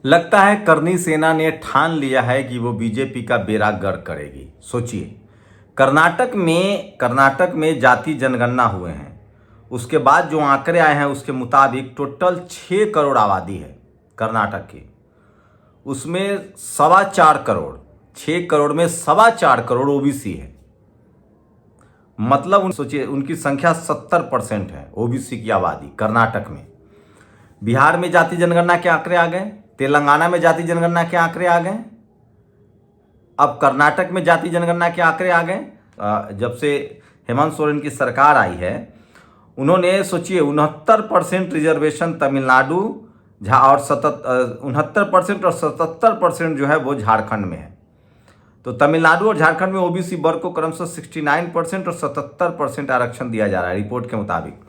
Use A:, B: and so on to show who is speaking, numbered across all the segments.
A: लगता है करनी सेना ने ठान लिया है कि वो बीजेपी का बेड़ा गर्क करेगी। सोचिए, कर्नाटक में जाति जनगणना हुए हैं। उसके बाद जो आंकड़े आए हैं उसके मुताबिक टोटल 6 करोड़ आबादी है कर्नाटक की। उसमें 4.25 करोड़, 6 करोड़ में 4.25 करोड़ ओबीसी है। मतलब सोचिए, उनकी संख्या 70% है ओबीसी की आबादी कर्नाटक में। बिहार में जाति जनगणना के आंकड़े आ गए, तेलंगाना में जाति जनगणना के आंकड़े आ गए, अब कर्नाटक में जाति जनगणना के आंकड़े आ गए। जब से हेमंत सोरेन की सरकार आई है, उन्होंने सोचिए 69% रिजर्वेशन तमिलनाडु और 69% और 77% जो है वो झारखंड में है। तो तमिलनाडु और झारखंड में ओबीसी वर्ग को क्रमशः 69% और 77% आरक्षण दिया जा रहा है रिपोर्ट के मुताबिक।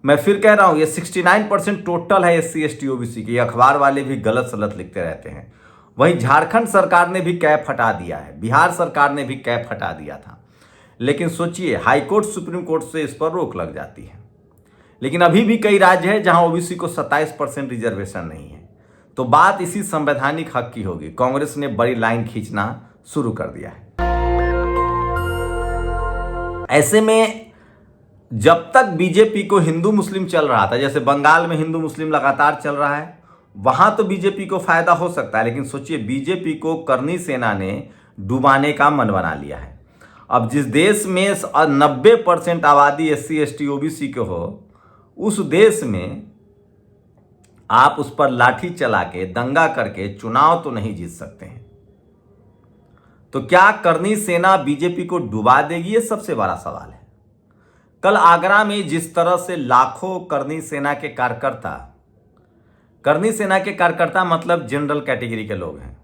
A: मैं फिर कह रहा हूं, ये 69% टोटल है एससी एसटी ओबीसी की। अखबार वाले भी गलत सलत लिखते रहते हैं। वहीं झारखंड सरकार ने भी कैप हटा दिया है, बिहार सरकार ने भी कैप हटा दिया था। लेकिन सोचिए, हाईकोर्ट सुप्रीम कोर्ट से इस पर रोक लग जाती है। लेकिन अभी भी कई राज्य हैं जहां ओबीसी को 27% रिजर्वेशन नहीं है। तो बात इसी संवैधानिक हक की होगी। कांग्रेस ने बड़ी लाइन खींचना शुरू कर दिया है। ऐसे में जब तक बीजेपी को हिंदू मुस्लिम चल रहा था, जैसे बंगाल में हिंदू मुस्लिम लगातार चल रहा है, वहां तो बीजेपी को फायदा हो सकता है। लेकिन सोचिए, बीजेपी को करनी सेना ने डुबाने का मन बना लिया है। अब जिस देश में 90% आबादी एससी एसटी ओबीसी के हो, उस देश में आप उस पर लाठी चला के दंगा करके चुनाव तो नहीं जीत सकते हैं। तो क्या करनी सेना बीजेपी को डुबा देगी? ये सबसे बड़ा सवाल है। कल आगरा में जिस तरह से लाखों करनी सेना के कार्यकर्ता मतलब जनरल कैटेगरी के लोग हैं।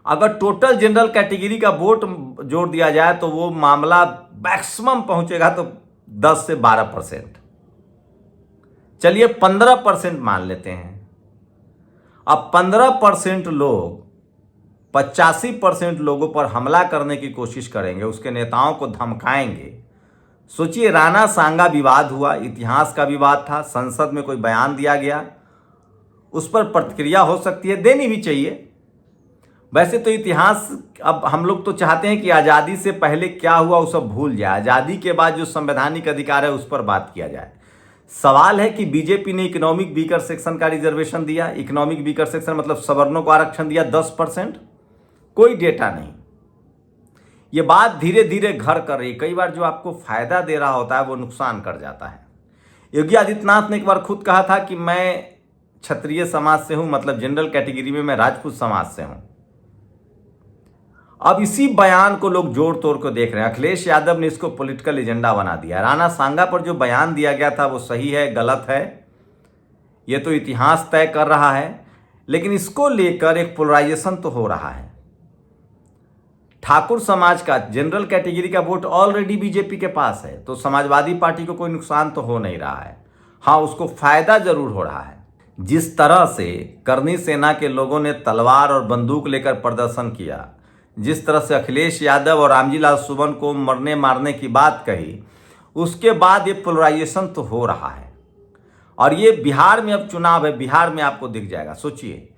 A: अगर टोटल जनरल कैटेगरी का वोट जोड़ दिया जाए तो वो मामला मैक्सिमम पहुंचेगा तो 10 से 12%। चलिए 15% मान लेते हैं। अब 15% लोग 85% लोगों पर हमला करने की कोशिश करेंगे, उसके नेताओं को धमकाएंगे। सोचिए, राणा सांगा विवाद हुआ, इतिहास का विवाद था, संसद में कोई बयान दिया गया, उस पर प्रतिक्रिया हो सकती है, देनी भी चाहिए। वैसे तो इतिहास, अब हम लोग तो चाहते हैं कि आज़ादी से पहले क्या हुआ वो सब भूल जाए, आज़ादी के बाद जो संवैधानिक अधिकार है उस पर बात किया जाए। सवाल है कि बीजेपी ने इकोनॉमिक वीकर सेक्शन का रिजर्वेशन दिया। इकोनॉमिक वीकर सेक्शन मतलब सवर्णों को आरक्षण दिया 10%, कोई डेटा नहीं। ये बात धीरे धीरे घर कर रही। कई बार जो आपको फायदा दे रहा होता है वो नुकसान कर जाता है। योगी आदित्यनाथ ने एक बार खुद कहा था कि मैं क्षत्रिय समाज से हूं, मतलब जनरल कैटेगरी में मैं राजपूत समाज से हूं। अब इसी बयान को लोग जोड़ तोड़ को देख रहे हैं। अखिलेश यादव ने इसको पॉलिटिकल एजेंडा बना दिया। राणा सांगा पर जो बयान दिया गया था वो सही है, गलत है, ये तो इतिहास तय कर रहा है। लेकिन इसको लेकर एक पोलराइजेशन तो हो रहा है। ठाकुर समाज का जनरल कैटेगरी का वोट ऑलरेडी बीजेपी के पास है, तो समाजवादी पार्टी को कोई नुकसान तो हो नहीं रहा है। हाँ, उसको फायदा जरूर हो रहा है। जिस तरह से करनी सेना के लोगों ने तलवार और बंदूक लेकर प्रदर्शन किया, जिस तरह से अखिलेश यादव और रामजीलाल सुमन को मरने मारने की बात कही, उसके बाद ये पोलराइजेशन तो हो रहा है। और ये बिहार में अब चुनाव है, बिहार में आपको दिख जाएगा। सोचिए,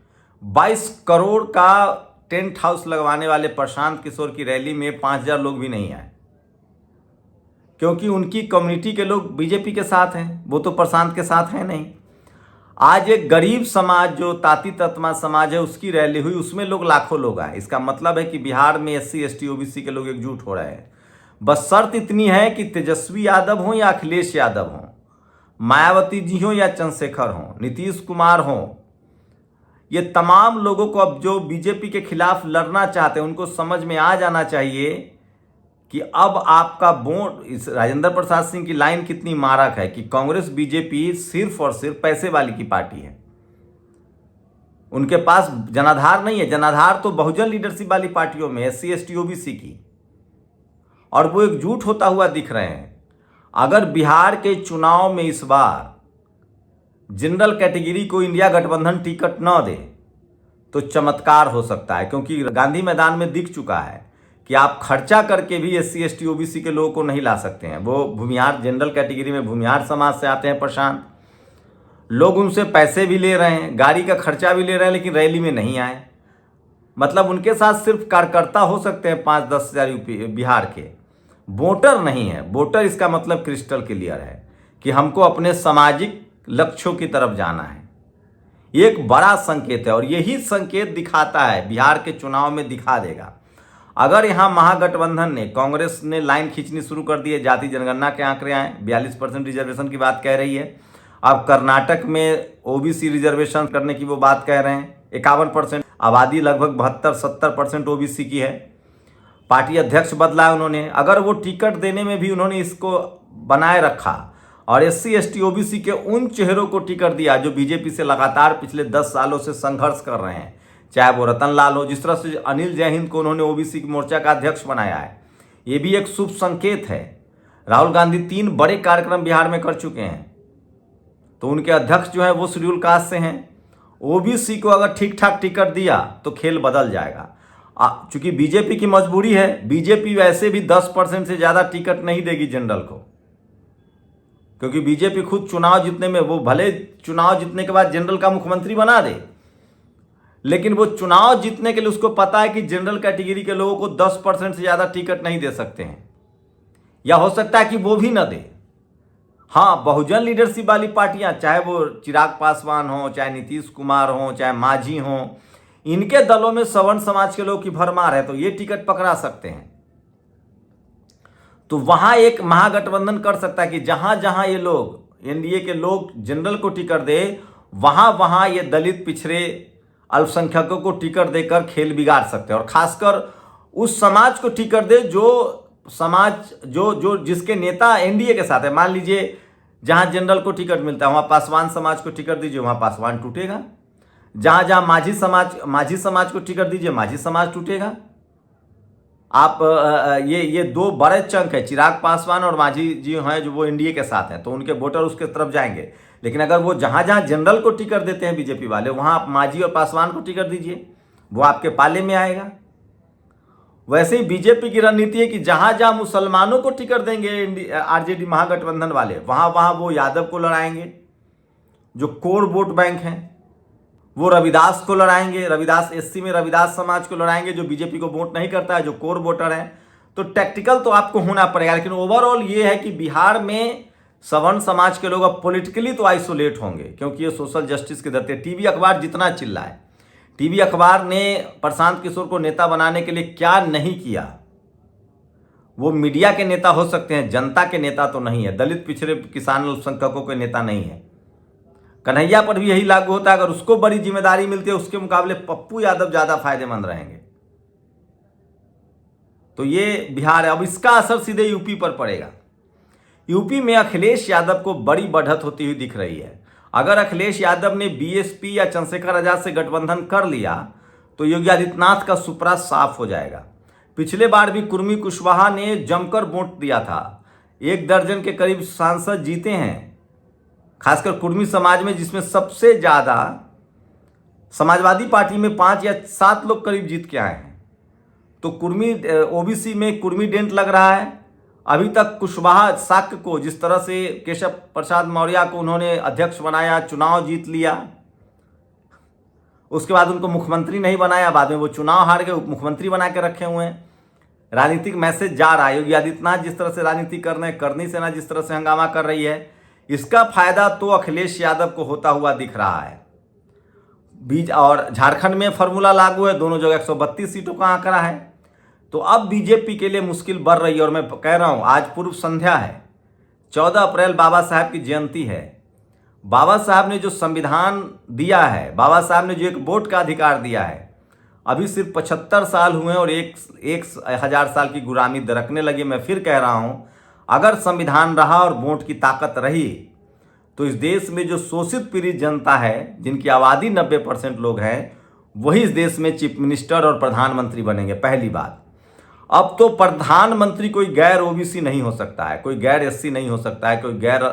A: 22 करोड़ का टेंट हाउस लगवाने वाले प्रशांत किशोर की रैली में 5000 लोग भी नहीं आए, क्योंकि उनकी कम्युनिटी के लोग बीजेपी के साथ हैं, वो तो प्रशांत के साथ हैं नहीं। आज एक गरीब समाज जो ताती तत्मा समाज है उसकी रैली हुई, उसमें लोग लाखों लोग आए। इसका मतलब है कि बिहार में एससी एसटी ओबीसी के लोग एकजुट हो रहे हैं। बस शर्त इतनी है कि तेजस्वी यादव हो या अखिलेश यादव हो, मायावती जी हो या चंद्रशेखर हो, नीतीश कुमार हो, ये तमाम लोगों को अब जो बीजेपी के खिलाफ लड़ना चाहते हैं उनको समझ में आ जाना चाहिए कि अब आपका वोट, इस राजेंद्र प्रसाद सिंह की लाइन कितनी मारक है कि कांग्रेस बीजेपी सिर्फ और सिर्फ पैसे वाली की पार्टी है। उनके पास जनाधार नहीं है। जनाधार तो बहुजन लीडरशिप वाली पार्टियों में, एससी एसटी ओबीसी की, और वो एकजुट होता हुआ दिख रहे हैं। अगर बिहार के चुनाव में इस बार जनरल कैटेगरी को इंडिया गठबंधन टिकट न दे तो चमत्कार हो सकता है, क्योंकि गांधी मैदान में दिख चुका है कि आप खर्चा करके भी एससी एसटी ओबीसी के लोगों को नहीं ला सकते हैं। वो भूमिहार, जनरल कैटेगरी में भूमिहार समाज से आते हैं प्रशांत, लोग उनसे पैसे भी ले रहे हैं, गाड़ी का खर्चा भी ले रहे हैं, लेकिन रैली में नहीं आए। मतलब उनके साथ सिर्फ कार्यकर्ता हो सकते हैं 5-10 हज़ार यूपी बिहार के, वोटर नहीं है। वोटर इसका मतलब क्रिस्टल क्लियर है कि हमको अपने सामाजिक लक्ष्यों की तरफ जाना है। ये एक बड़ा संकेत है और यही संकेत दिखाता है, बिहार के चुनाव में दिखा देगा। अगर यहाँ महागठबंधन ने, कांग्रेस ने लाइन खींचनी शुरू कर दी है, जाति जनगणना के आंकड़े आए, 42% रिजर्वेशन की बात कह रही है। अब कर्नाटक में ओबीसी रिजर्वेशन करने की वो बात कह रहे हैं, 51%, आबादी लगभग 72-70% ओबीसी की है। पार्टी अध्यक्ष बदला है उन्होंने, अगर वो टिकट देने में भी उन्होंने इसको बनाए रखा और SC ST OBC के उन चेहरों को टिकट दिया जो बीजेपी से लगातार पिछले 10 सालों से संघर्ष कर रहे हैं, चाहे वो रतन लाल हो, जिस तरह से अनिल जयहिंद को उन्होंने ओबीसी मोर्चा का अध्यक्ष बनाया है, ये भी एक शुभ संकेत है। राहुल गांधी 3 बड़े कार्यक्रम बिहार में कर चुके हैं, तो उनके अध्यक्ष जो है वो शेड्यूल कास्ट से हैं। ओबीसी को अगर ठीक ठाक टिकट दिया तो खेल बदल जाएगा। चूंकि बीजेपी की मजबूरी है, बीजेपी वैसे भी 10% से ज़्यादा टिकट नहीं देगी जनरल को, क्योंकि बीजेपी खुद चुनाव जीतने में, वो भले चुनाव जीतने के बाद जनरल का मुख्यमंत्री बना दे, लेकिन वो चुनाव जीतने के लिए उसको पता है कि जनरल कैटेगरी के लोगों को 10% से ज़्यादा टिकट नहीं दे सकते हैं, या हो सकता है कि वो भी ना दे। हाँ, बहुजन लीडरशिप वाली पार्टियां, चाहे वो चिराग पासवान हो, चाहे नीतीश कुमार हो, चाहे मांझी हो, इनके दलों में सवर्ण समाज के लोग की भरमार है, तो ये टिकट पकड़ा सकते हैं। तो वहां एक महागठबंधन कर सकता है कि जहां जहां ये लोग, एनडीए के लोग जनरल को टिकट दे, वहां वहां ये दलित, पिछड़े, अल्पसंख्यकों को टिकट देकर खेल बिगाड़ सकते हैं। और खासकर उस समाज को टिकट दे जो समाज जो जिसके नेता एनडीए के साथ है। मान लीजिए जहां जनरल को टिकट मिलता है वहां पासवान समाज को टिकट दीजिए, वहां पासवान टूटेगा। जहां जहां मांझी समाज को टिकट दीजिए, मांझी समाज टूटेगा। आप ये 2 बड़े चंक है, चिराग पासवान और मांझी जी हैं जो वो एनडीए के साथ हैं, तो उनके वोटर उसके तरफ जाएंगे। लेकिन अगर वो जहां जहां जनरल को टिकट देते हैं बीजेपी वाले, वहां आप मांझी और पासवान को टिकट दीजिए, वो आपके पाले में आएगा। वैसे ही बीजेपी की रणनीति है कि जहां जहां मुसलमानों को टिकट देंगे आरजेडी महागठबंधन वाले, वहां वहां वो यादव को लड़ाएंगे, जो कोर वोट बैंक हैं। वो रविदास को लड़ाएंगे, रविदास SC में रविदास समाज को लड़ाएंगे जो बीजेपी को वोट नहीं करता है, जो कोर वोटर है। तो टैक्टिकल तो आपको होना पड़ेगा, लेकिन ओवरऑल ये है कि बिहार में सवर्ण समाज के लोग अब पॉलिटिकली तो आइसोलेट होंगे, क्योंकि ये सोशल जस्टिस के डरते। टीवी अखबार जितना चिल्लाए, टीवी अखबार ने प्रशांत किशोर को नेता बनाने के लिए क्या नहीं किया। वो मीडिया के नेता हो सकते हैं, जनता के नेता तो नहीं है, दलित, पिछड़े, किसान, अल्पसंख्यकों के नेता नहीं है। कन्हैया पर भी यही लागू होता है, अगर उसको बड़ी जिम्मेदारी मिलती है, उसके मुकाबले पप्पू यादव ज्यादा फायदेमंद रहेंगे। तो ये बिहार है। अब इसका असर सीधे यूपी पर पड़ेगा। यूपी में अखिलेश यादव को बड़ी बढ़त होती हुई दिख रही है। अगर अखिलेश यादव ने बीएसपी या चंद्रशेखर आजाद से गठबंधन कर लिया तो योगी आदित्यनाथ का सुपड़ा साफ हो जाएगा। पिछले बार भी कुर्मी कुशवाहा ने जमकर वोट दिया था, 1 दर्जन के करीब सांसद जीते हैं, खासकर कुर्मी समाज में, जिसमें सबसे ज्यादा समाजवादी पार्टी में 5 या 7 लोग करीब जीत के आए हैं। तो कुर्मी ओबीसी में कुर्मी डेंट लग रहा है। अभी तक कुशवाहा शाक्य को, जिस तरह से केशव प्रसाद मौर्य को उन्होंने अध्यक्ष बनाया, चुनाव जीत लिया, उसके बाद उनको मुख्यमंत्री नहीं बनाया, बाद में वो चुनाव हार गए, उप मुख्यमंत्री बना के रखे हुए हैं। राजनीतिक मैसेज जा रहा है। योगी आदित्यनाथ जिस तरह से राजनीति कर रहे हैं, करनी सेना जिस तरह से हंगामा कर रही है, इसका फायदा तो अखिलेश यादव को होता हुआ दिख रहा है। बीज और झारखंड में फॉर्मूला लागू है, दोनों जगह 132 सीटों का आंकड़ा है। तो अब बीजेपी के लिए मुश्किल बढ़ रही है। और मैं कह रहा हूं, आज पूर्व संध्या है, 14 अप्रैल बाबा साहब की जयंती है। बाबा साहब ने जो संविधान दिया है, बाबा साहब ने जो एक वोट का अधिकार दिया है, अभी सिर्फ 75 साल हुए और 1000 साल की गुलामी दरकने लगी। मैं फिर कह रहा हूं, अगर संविधान रहा और वोट की ताकत रही तो इस देश में जो शोषित पीड़ित जनता है, जिनकी आबादी 90% लोग हैं, वही इस देश में चीफ मिनिस्टर और प्रधानमंत्री बनेंगे। पहली बात, अब तो प्रधानमंत्री कोई गैर ओबीसी नहीं हो सकता है, कोई गैर एससी नहीं हो सकता है, कोई गैर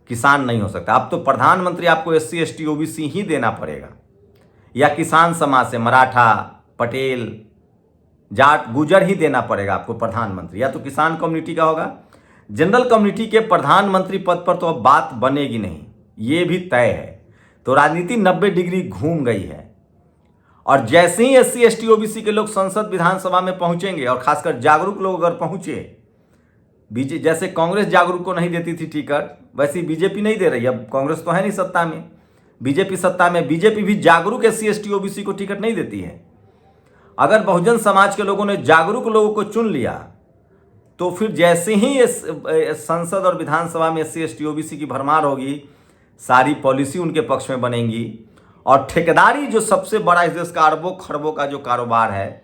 A: किसान नहीं हो सकता। अब तो प्रधानमंत्री आपको SC ST OBC ही देना पड़ेगा, या किसान समाज से मराठा, पटेल, जाट, गुजर ही देना पड़ेगा आपको प्रधानमंत्री, या तो किसान कम्युनिटी का होगा। जनरल कम्युनिटी के प्रधानमंत्री पद पर तो अब बात बनेगी नहीं, ये भी तय है। तो राजनीति 90 डिग्री घूम गई है। और जैसे ही SC ST OBC के लोग संसद विधानसभा में पहुंचेंगे, और खासकर जागरूक लोग अगर पहुंचे, जैसे कांग्रेस जागरूक को नहीं देती थी टिकट, वैसे ही बीजेपी नहीं दे रही। अब कांग्रेस तो है नहीं सत्ता में, बीजेपी सत्ता में, बीजेपी भी जागरूक SC ST OBC को टिकट नहीं देती है। अगर बहुजन समाज के लोगों ने जागरूक लोगों को चुन लिया तो फिर जैसे ही संसद और विधानसभा में SC ST OBC की भरमार होगी, सारी पॉलिसी उनके पक्ष में बनेंगी। और ठेकेदारी जो सबसे बड़ा इस देश का अरबों खरबों का जो कारोबार है,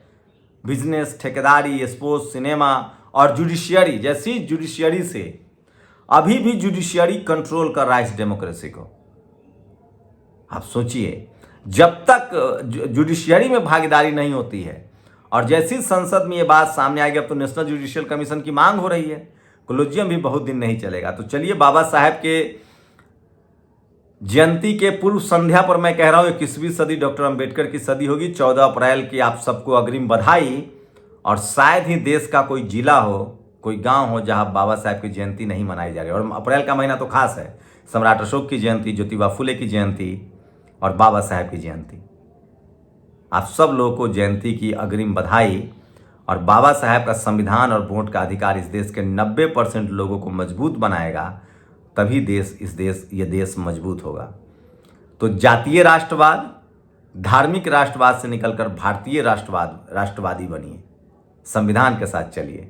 A: बिजनेस, ठेकेदारी, स्पोर्ट्स, सिनेमा और जुडिशियरी, जैसी जुडिशियरी से अभी भी जुडिशियरी कंट्रोल कर रहा है इस डेमोक्रेसी को। आप सोचिए, जब तक जुडिशियरी में भागीदारी नहीं होती है, और जैसी संसद में ये बात सामने आएगी, अब तो नेशनल जुडिशियल कमीशन की मांग हो रही है, कोलोजियम भी बहुत दिन नहीं चलेगा। तो चलिए, बाबा साहेब के जयंती के पूर्व संध्या पर मैं कह रहा हूं 21वीं सदी डॉक्टर अंबेडकर की सदी होगी। 14 अप्रैल की आप सबको अग्रिम बधाई। और शायद ही देश का कोई जिला हो, कोई गांव हो जहां बाबा साहेब की जयंती नहीं मनाई जा रही। और अप्रैल का महीना तो खास है, सम्राट अशोक की जयंती, ज्योतिबा फुले की जयंती और बाबा साहेब की जयंती। आप सब लोगों को जयंती की अग्रिम बधाई। और बाबा साहेब का संविधान और वोट का अधिकार इस देश के 90% लोगों को मजबूत बनाएगा, तभी ये देश मजबूत होगा। तो जातीय राष्ट्रवाद, धार्मिक राष्ट्रवाद से निकलकर भारतीय राष्ट्रवादी बनिए, संविधान के साथ चलिए।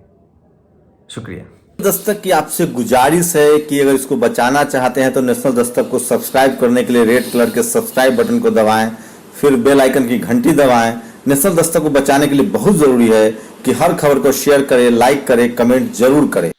A: शुक्रिया।
B: दस्तक की आपसे गुजारिश है कि अगर इसको बचाना चाहते हैं तो नेशनल दस्तक को सब्सक्राइब करने के लिए रेड कलर के सब्सक्राइब बटन को दबाएं, फिर बेल आइकन की घंटी दबाएं। नेशनल दस्तक को बचाने के लिए बहुत जरूरी है कि हर खबर को शेयर करें, लाइक करें, कमेंट जरूर करें।